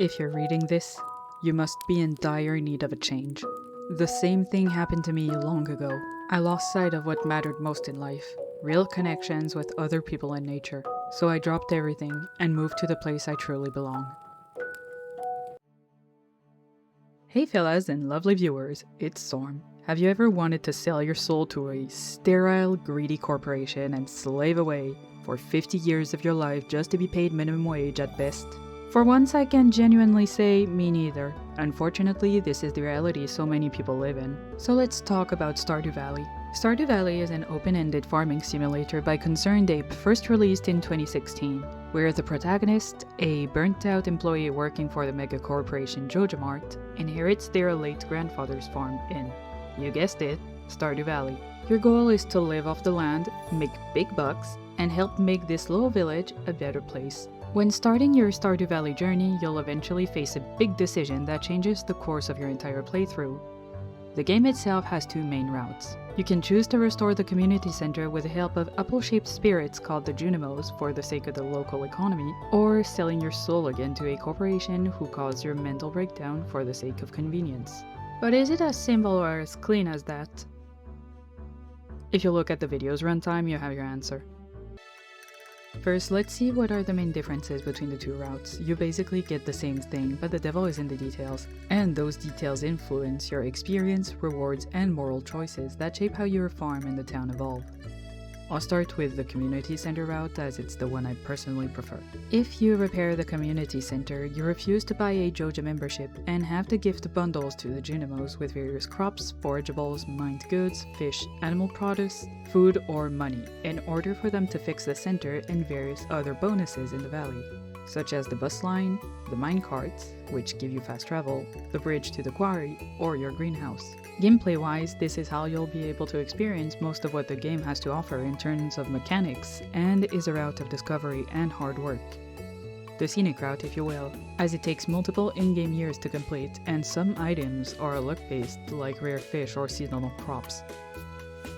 If you're reading this, you must be in dire need of a change. The same thing happened to me long ago. I lost sight of what mattered most in life, real connections with other people and nature. So I dropped everything and moved to the place I truly belong. Hey fellas and lovely viewers, it's Storm. Have you ever wanted to sell your soul to a sterile, greedy corporation and slave away for 50 years of your life just to be paid minimum wage at best? For once I can genuinely say, me neither. Unfortunately, this is the reality so many people live in. So let's talk about Stardew Valley. Stardew Valley is an open-ended farming simulator by Concerned Ape, first released in 2016, where the protagonist, a burnt-out employee working for the mega corporation Joja, inherits their late grandfather's farm in, you guessed it, Stardew Valley. Your goal is to live off the land, make big bucks, and help make this little village a better place. When starting your Stardew Valley journey, you'll eventually face a big decision that changes the course of your entire playthrough. The game itself has two main routes. You can choose to restore the community center with the help of apple-shaped spirits called the Junimos for the sake of the local economy, or selling your soul again to a corporation who caused your mental breakdown for the sake of convenience. But is it as simple or as clean as that? If you look at the video's runtime, you have your answer. First, let's see what are the main differences between the two routes. You basically get the same thing, but the devil is in the details. And those details influence your experience, rewards, and moral choices that shape how your farm and the town evolve. I'll start with the community center route as it's the one I personally prefer. If you repair the community center, you refuse to buy a Joja membership and have to gift bundles to the Junimos with various crops, forageables, mined goods, fish, animal produce, food, or money in order for them to fix the center and various other bonuses in the valley, such as the bus line, the mine carts, which give you fast travel, the bridge to the quarry, or your greenhouse. Gameplay-wise, this is how you'll be able to experience most of what the game has to offer in terms of mechanics, and is a route of discovery and hard work. The scenic route, if you will, as it takes multiple in-game years to complete, and some items are luck-based, like rare fish or seasonal crops.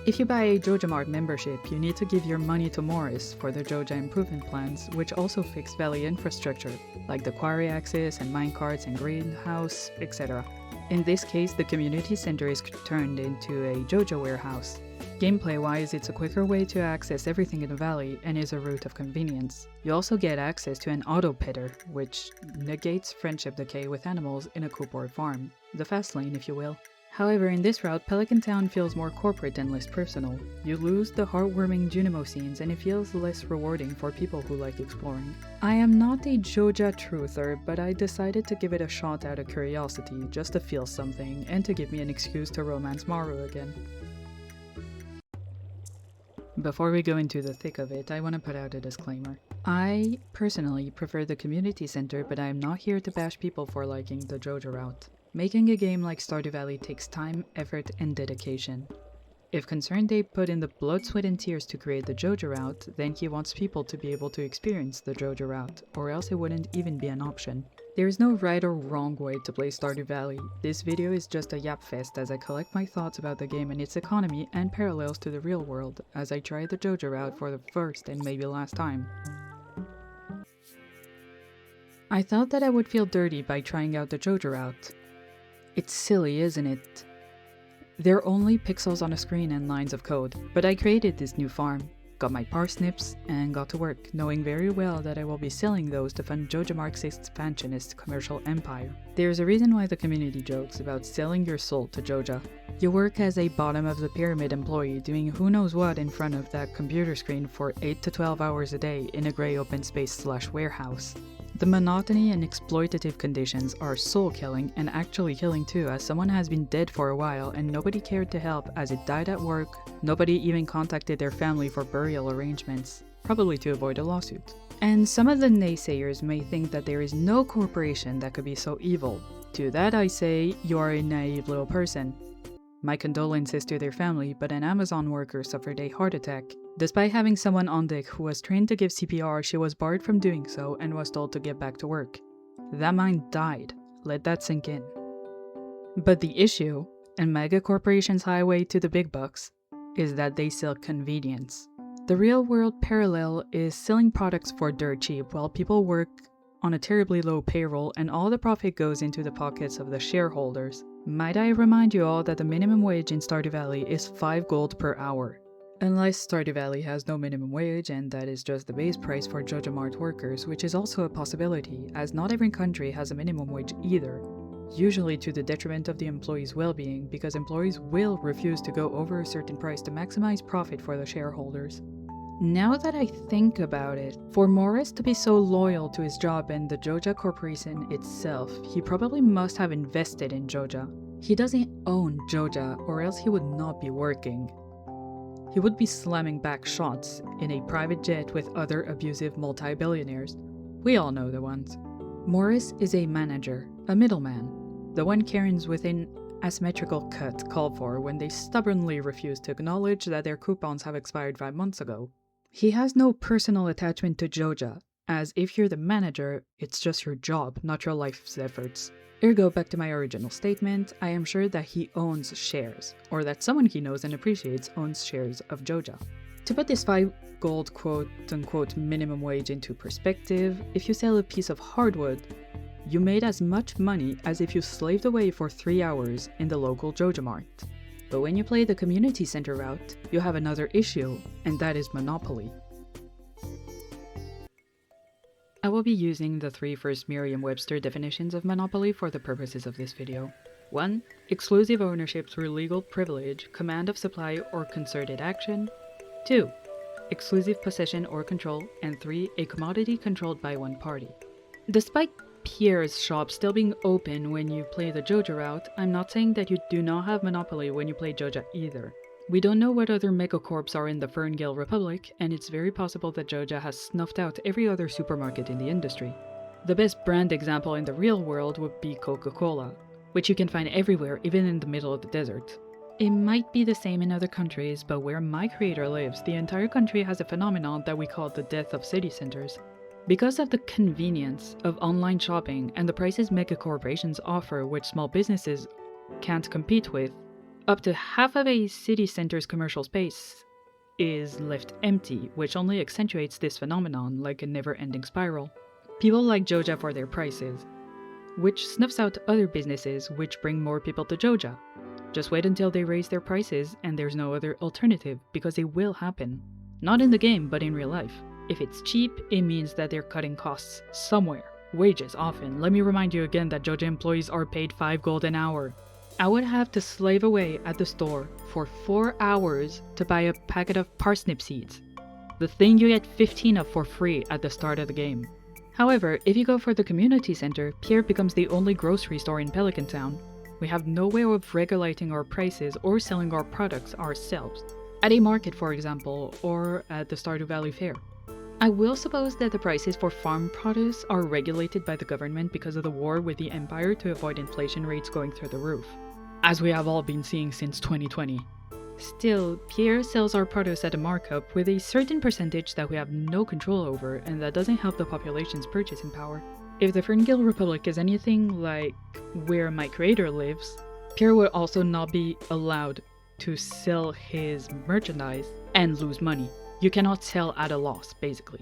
If you buy a Joja membership, you need to give your money to Morris for the Joja improvement plans, which also fix valley infrastructure, like the quarry access and minecarts and greenhouse, etc. In this case, the community center is turned into a Joja warehouse. Gameplay-wise, it's a quicker way to access everything in the valley and is a route of convenience. You also get access to an auto-petter, which negates friendship decay with animals in a coop or farm. The fast lane, if you will. However, in this route, Pelican Town feels more corporate and less personal. You lose the heartwarming Junimo scenes and it feels less rewarding for people who like exploring. I am not a Joja truther, but I decided to give it a shot out of curiosity, just to feel something, and to give me an excuse to romance Maru again. Before we go into the thick of it, I want to put out a disclaimer. I personally prefer the community center, but I am not here to bash people for liking the Joja route. Making a game like Stardew Valley takes time, effort, and dedication. If Concerned Ape put in the blood, sweat, and tears to create the Joja route, then he wants people to be able to experience the Joja route, or else it wouldn't even be an option. There is no right or wrong way to play Stardew Valley. This video is just a yap fest as I collect my thoughts about the game and its economy and parallels to the real world, as I try the Joja route for the first and maybe last time. I thought that I would feel dirty by trying out the Joja route. It's silly, isn't it? They're only pixels on a screen and lines of code, but I created this new farm, got my parsnips, and got to work, knowing very well that I will be selling those to fund Joja's expansionist commercial empire. There's a reason why the community jokes about selling your soul to Joja. You work as a bottom-of-the-pyramid employee doing who knows what in front of that computer screen for 8 to 12 hours a day in a grey open space/warehouse. The monotony and exploitative conditions are soul-killing and actually killing too, as someone has been dead for a while and nobody cared to help as it died at work. Nobody even contacted their family for burial arrangements, probably to avoid a lawsuit. And some of the naysayers may think that there is no corporation that could be so evil. To that I say, you are a naive little person. My condolences to their family, but an Amazon worker suffered a heart attack. Despite having someone on deck who was trained to give CPR, she was barred from doing so and was told to get back to work. That mine died. Let that sink in. But the issue, and mega corporations' highway to the big bucks, is that they sell convenience. The real world parallel is selling products for dirt cheap while people work on a terribly low payroll, and all the profit goes into the pockets of the shareholders. Might I remind you all that the minimum wage in Stardew Valley is 5 gold per hour. Unless Stardew Valley has no minimum wage and that is just the base price for Joja Mart workers, which is also a possibility, as not every country has a minimum wage either, usually to the detriment of the employees' well-being, because employees will refuse to go over a certain price to maximize profit for the shareholders. Now that I think about it, for Morris to be so loyal to his job and the Joja Corporation itself, he probably must have invested in Joja. He doesn't own Joja, or else he would not be working. He would be slamming back shots in a private jet with other abusive multi-billionaires. We all know the ones. Morris is a manager, a middleman, the one Karens within asymmetrical cut call for when they stubbornly refuse to acknowledge that their coupons have expired 5 months ago. He has no personal attachment to Joja, as if you're the manager, it's just your job, not your life's efforts. Ergo, back to my original statement, I am sure that he owns shares, or that someone he knows and appreciates owns shares of Joja. To put this 5 gold quote-unquote minimum wage into perspective, if you sell a piece of hardwood, you made as much money as if you slaved away for 3 hours in the local Joja Mart. But when you play the community center route, you have another issue, and that is monopoly. I will be using the 3 first Merriam-Webster definitions of monopoly for the purposes of this video. 1. Exclusive ownership through legal privilege, command of supply, or concerted action. 2. Exclusive possession or control. And 3. A commodity controlled by one party. Despite Pierre's shop still being open when you play the Joja route, I'm not saying that you do not have monopoly when you play Joja either. We don't know what other megacorps are in the Ferngale Republic, and it's very possible that Joja has snuffed out every other supermarket in the industry. The best brand example in the real world would be Coca-Cola, which you can find everywhere, even in the middle of the desert. It might be the same in other countries, but where my creator lives, the entire country has a phenomenon that we call the death of city centers. Because of the convenience of online shopping and the prices megacorporations offer which small businesses can't compete with, up to half of a city center's commercial space is left empty, which only accentuates this phenomenon like a never-ending spiral. People like Joja for their prices, which snuffs out other businesses which bring more people to Joja. Just wait until they raise their prices and there's no other alternative, because it will happen. Not in the game, but in real life. If it's cheap, it means that they're cutting costs somewhere. Wages often. Let me remind you again that Joja employees are paid 5 gold an hour. I would have to slave away at the store for 4 hours to buy a packet of parsnip seeds. The thing you get 15 of for free at the start of the game. However, if you go for the community center, Pierre becomes the only grocery store in Pelican Town. We have no way of regulating our prices or selling our products ourselves. At a market, for example, or at the Stardew Valley Fair. I will suppose that the prices for farm produce are regulated by the government because of the war with the Empire to avoid inflation rates going through the roof, as we have all been seeing since 2020. Still, Pierre sells our produce at a markup with a certain percentage that we have no control over, and that doesn't help the population's purchasing power. If the Ferngale Republic is anything like where my creator lives, Pierre would also not be allowed to sell his merchandise and lose money. You cannot sell at a loss, basically.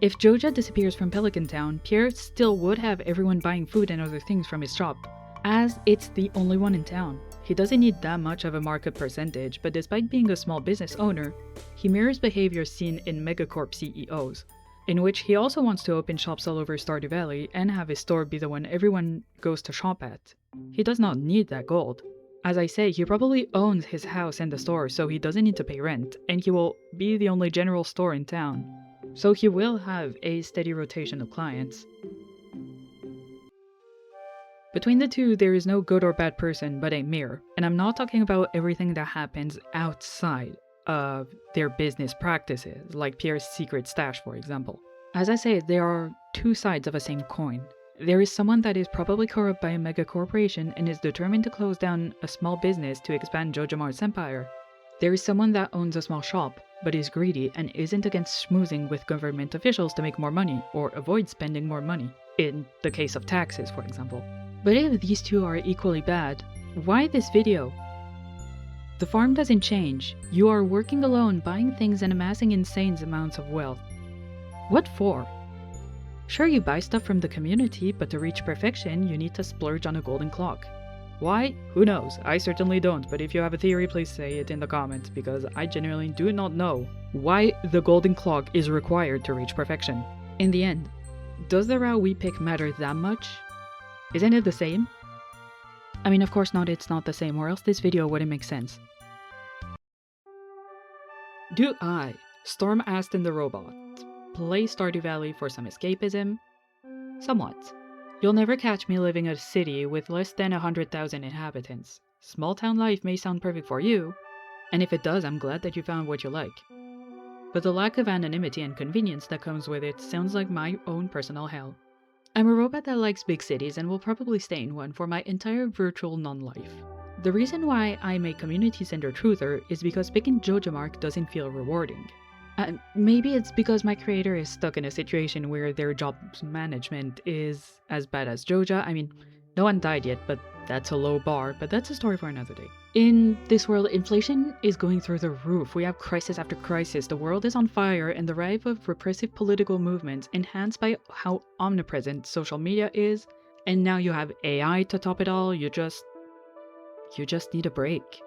If Joja disappears from Pelican Town, Pierre still would have everyone buying food and other things from his shop, as it's the only one in town. He doesn't need that much of a markup percentage, but despite being a small business owner, he mirrors behavior seen in megacorp CEOs, in which he also wants to open shops all over Stardew Valley and have his store be the one everyone goes to shop at. He does not need that gold. As I say, he probably owns his house and the store, so he doesn't need to pay rent, and he will be the only general store in town. So he will have a steady rotation of clients. Between the two, there is no good or bad person, but a mirror. And I'm not talking about everything that happens outside of their business practices, like Pierre's secret stash, for example. As I say, there are 2 sides of a same coin. There is someone that is probably corrupt by a mega corporation and is determined to close down a small business to expand Joja Mart's empire. There is someone that owns a small shop, but is greedy and isn't against schmoozing with government officials to make more money, or avoid spending more money, in the case of taxes, for example. But if these 2 are equally bad, why this video? The farm doesn't change. You are working alone, buying things and amassing insane amounts of wealth. What for? Sure, you buy stuff from the community, but to reach perfection, you need to splurge on a golden clock. Why? Who knows? I certainly don't, but if you have a theory, please say it in the comments, because I genuinely do not know why the golden clock is required to reach perfection. In the end, does the route we pick matter that much? Isn't it the same? I mean, of course not, it's not the same, or else this video wouldn't make sense. Do I, Storm TheRobot, play Stardew Valley for some escapism? Somewhat. You'll never catch me living in a city with less than 100,000 inhabitants. Small town life may sound perfect for you, and if it does, I'm glad that you found what you like. But the lack of anonymity and convenience that comes with it sounds like my own personal hell. I'm a robot that likes big cities and will probably stay in one for my entire virtual non-life. The reason why I'm a community-centered truther is because picking Joja mark doesn't feel rewarding. Maybe it's because my creator is stuck in a situation where their job management is as bad as Joja. I mean, no one died yet, but that's a low bar, but that's a story for another day. In this world, inflation is going through the roof. We have crisis after crisis. The world is on fire, and the rise of repressive political movements enhanced by how omnipresent social media is. And now you have AI to top it all. You just need a break.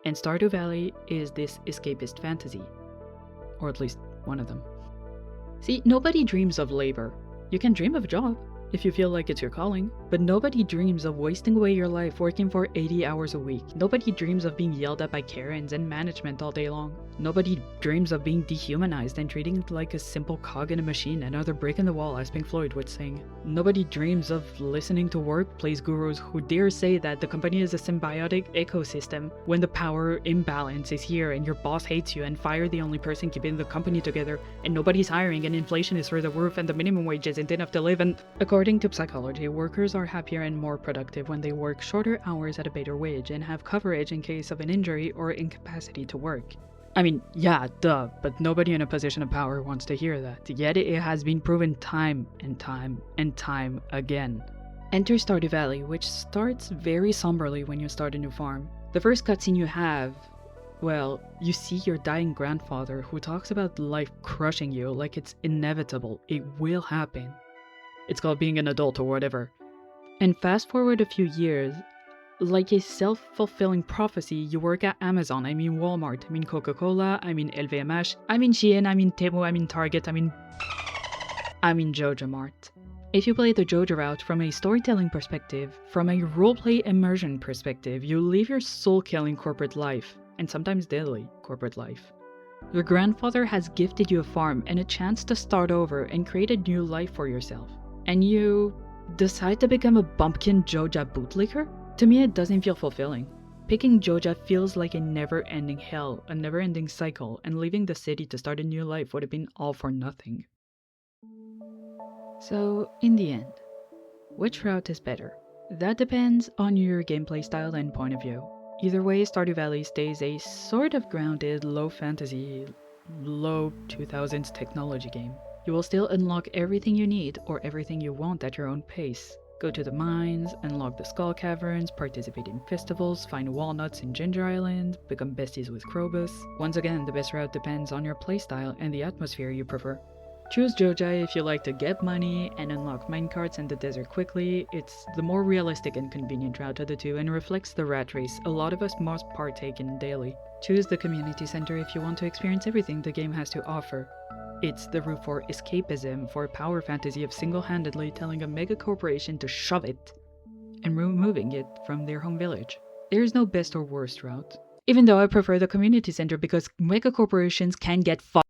And Stardew Valley is this escapist fantasy. Or at least one of them. See, nobody dreams of labor. You can dream of a job, if you feel like it's your calling, but nobody dreams of wasting away your life working for 80 hours a week. Nobody dreams of being yelled at by Karens and management all day long. Nobody dreams of being dehumanized and treated like a simple cog in a machine, another brick in the wall, as Pink Floyd would sing. Nobody dreams of listening to workplace gurus who dare say that the company is a symbiotic ecosystem when the power imbalance is here and your boss hates you and fired the only person keeping the company together and nobody's hiring and inflation is through the roof and the minimum wage isn't enough to live. And according to psychology, workers are happier and more productive when they work shorter hours at a better wage and have coverage in case of an injury or incapacity to work. I mean, yeah, duh, but nobody in a position of power wants to hear that, yet it has been proven time and time and time again. Enter Stardew Valley, which starts very somberly when you start a new farm. The first cutscene you have, well, you see your dying grandfather who talks about life crushing you like it's inevitable, it will happen. It's called being an adult or whatever. And fast forward a few years, like a self-fulfilling prophecy, you work at Amazon, I mean Walmart, I mean Coca-Cola, I mean LVMH, I mean Shein, I mean Temu, I mean Target, I mean Joja Mart. If you play the Joja route from a storytelling perspective, from a roleplay immersion perspective, you live your soul-killing corporate life, and sometimes deadly corporate life. Your grandfather has gifted you a farm and a chance to start over and create a new life for yourself. And you decide to become a bumpkin Joja bootlicker? To me, it doesn't feel fulfilling. Picking Joja feels like a never-ending hell, a never-ending cycle, and leaving the city to start a new life would have been all for nothing. So, in the end, which route is better? That depends on your gameplay style and point of view. Either way, Stardew Valley stays a sort of grounded, low-fantasy, low-2000s technology game. You will still unlock everything you need or everything you want at your own pace. Go to the mines, unlock the skull caverns, participate in festivals, find walnuts in Ginger Island, become besties with Krobus. Once again, the best route depends on your playstyle and the atmosphere you prefer. Choose Joja if you like to get money and unlock minecarts in the desert quickly. It's the more realistic and convenient route of the two and reflects the rat race a lot of us must partake in daily. Choose the community center if you want to experience everything the game has to offer. It's the route for escapism, for power fantasy of single-handedly telling a mega corporation to shove it and removing it from their home village. There is no best or worst route. Even though I prefer the community center because mega corporations can get fucked.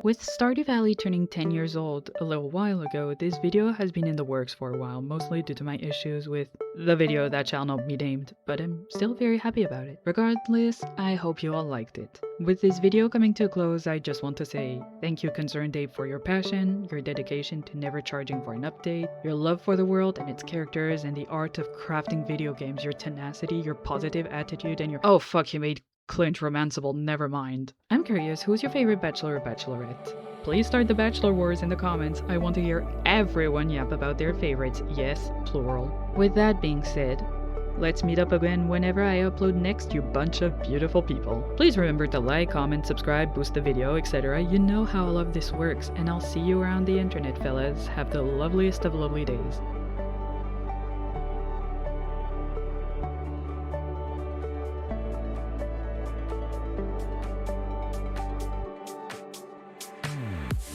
With Stardew Valley turning 10 years old a little while ago, this video has been in the works for a while, mostly due to my issues with the video that shall not be named, but I'm still very happy about it. Regardless, I hope you all liked it. With this video coming to a close, I just want to say thank you Concerned Dave for your passion, your dedication to never charging for an update, your love for the world and its characters and the art of crafting video games, your tenacity, your positive attitude, and your— oh fuck, you made Clint romanceable, never mind. I'm curious, who's your favorite bachelor or bachelorette? Please start the Bachelor Wars in the comments. I want to hear everyone yap about their favorites. Yes, plural. With that being said, let's meet up again whenever I upload next, you bunch of beautiful people. Please remember to like, comment, subscribe, boost the video, etc. You know how all of this works, and I'll see you around the internet, fellas. Have the loveliest of lovely days.